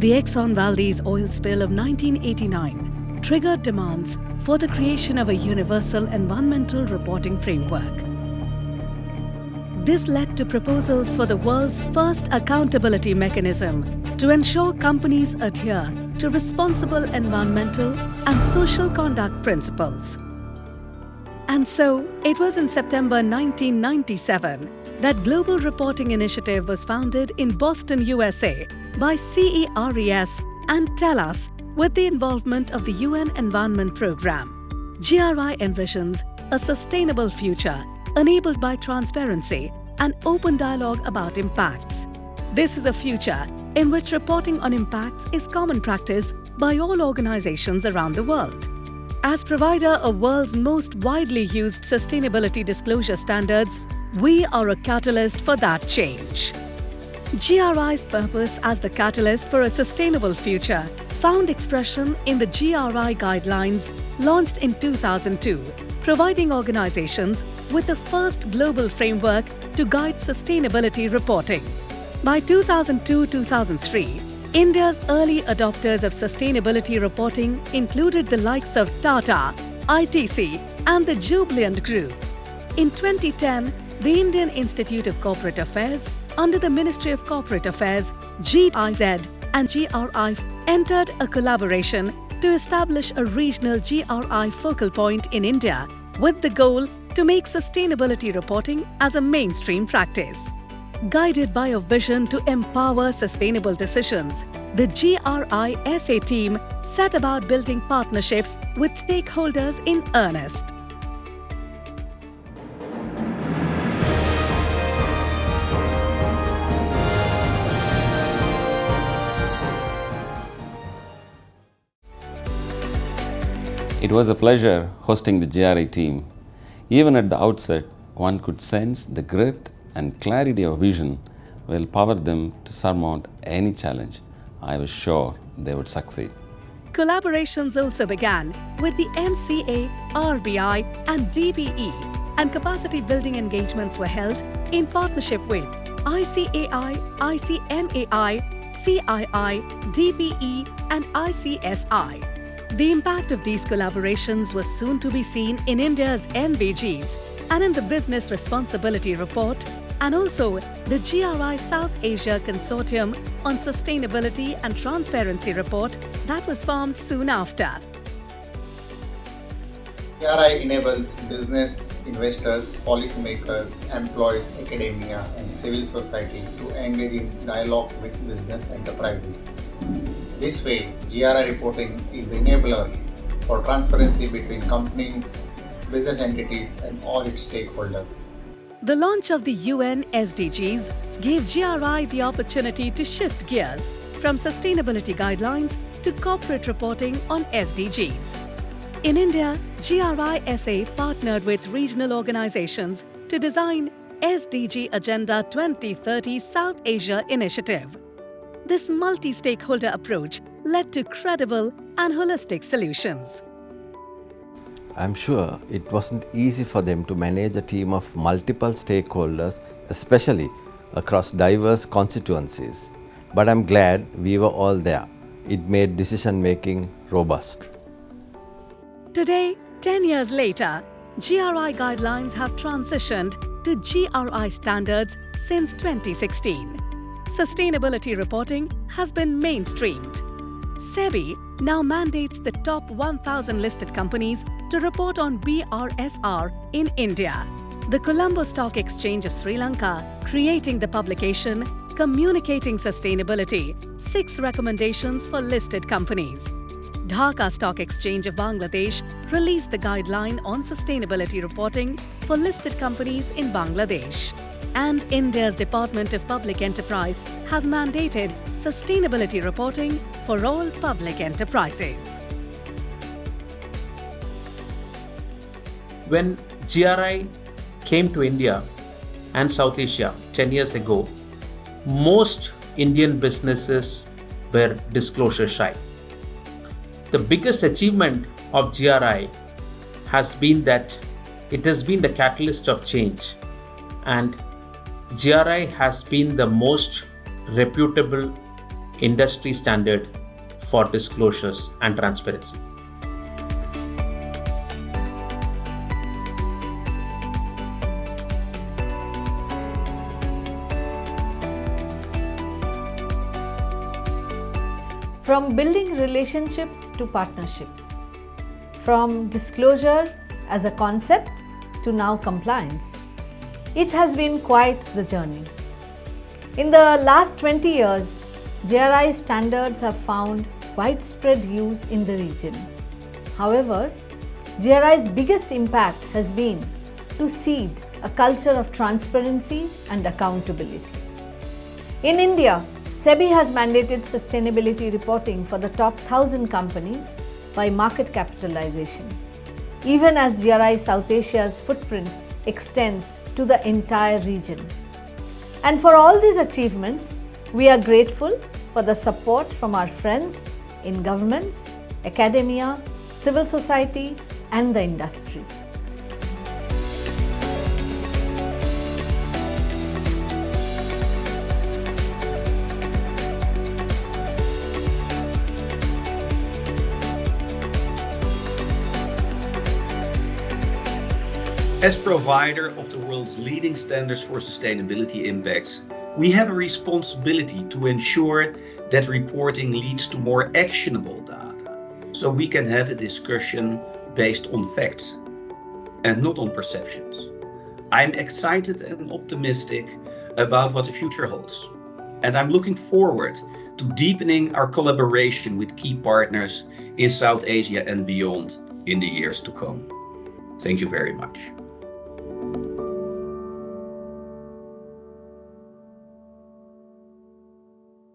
The Exxon Valdez oil spill of 1989 triggered demands for the creation of a universal environmental reporting framework. This led to proposals for the world's first accountability mechanism to ensure companies adhere to responsible environmental and social conduct principles. And so, it was in September 1997 that Global Reporting Initiative was founded in Boston, USA by CERES and TELUS with the involvement of the UN Environment Programme. GRI envisions a sustainable future enabled by transparency and open dialogue about impacts. This is a future in which reporting on impacts is common practice by all organizations around the world. As provider of world's most widely used sustainability disclosure standards, we are a catalyst for that change. GRI's purpose as the catalyst for a sustainable future found expression in the GRI guidelines launched in 2002, providing organizations with the first global framework to guide sustainability reporting. By 2002-2003, India's early adopters of sustainability reporting included the likes of Tata, ITC, and the Jubilant Group. In 2010, the Indian Institute of Corporate Affairs, under the Ministry of Corporate Affairs, GIZ and GRI entered a collaboration to establish a regional GRI focal point in India with the goal to make sustainability reporting as a mainstream practice. Guided by a vision to empower sustainable decisions, the GRI SA team set about building partnerships with stakeholders in earnest. It was a pleasure hosting the GRI team. Even at the outset, one could sense the grit and clarity of vision will power them to surmount any challenge. I was sure they would succeed. Collaborations also began with the MCA, RBI and DBE, and capacity building engagements were held in partnership with ICAI, ICMAI, CII, DBE and ICSI. The impact of these collaborations was soon to be seen in India's NBGs and in the Business Responsibility Report, and also the GRI South Asia Consortium on Sustainability and Transparency Report that was formed soon after. GRI enables business, investors, policymakers, employees, academia, and civil society to engage in dialogue with business enterprises. This way, GRI reporting is the enabler for transparency between companies, business entities, and all its stakeholders. The launch of the UN SDGs gave GRI the opportunity to shift gears from sustainability guidelines to corporate reporting on SDGs. In India, GRI SA partnered with regional organizations to design SDG Agenda 2030 South Asia Initiative. This multi-stakeholder approach led to credible and holistic solutions. I'm sure it wasn't easy for them to manage a team of multiple stakeholders, especially across diverse constituencies. But I'm glad we were all there. It made decision-making robust. Today, 10 years later, GRI guidelines have transitioned to GRI standards since 2016. Sustainability reporting has been mainstreamed. SEBI now mandates the top 1,000 listed companies to report on BRSR in India. The Colombo Stock Exchange of Sri Lanka creating the publication Communicating Sustainability, 6 recommendations for listed companies. Dhaka Stock Exchange of Bangladesh released the guideline on sustainability reporting for listed companies in Bangladesh. And India's Department of Public Enterprise has mandated sustainability reporting for all public enterprises. When GRI came to India and South Asia 10 years ago, most Indian businesses were disclosure shy. The biggest achievement of GRI has been that it has been the catalyst of change, and GRI has been the most reputable industry standard for disclosures and transparency. From building relationships to partnerships, from disclosure as a concept to now compliance, it has been quite the journey. In the last 20 years, GRI standards have found widespread use in the region. However, GRI's biggest impact has been to seed a culture of transparency and accountability. In India, SEBI has mandated sustainability reporting for the top 1,000 companies by market capitalization, even as GRI South Asia's footprint extends to the entire region. And for all these achievements, we are grateful for the support from our friends in governments, academia, civil society, and the industry. As provider of the world's leading standards for sustainability impacts, we have a responsibility to ensure that reporting leads to more actionable data, so we can have a discussion based on facts and not on perceptions. I'm excited and optimistic about what the future holds, and I'm looking forward to deepening our collaboration with key partners in South Asia and beyond in the years to come. Thank you very much.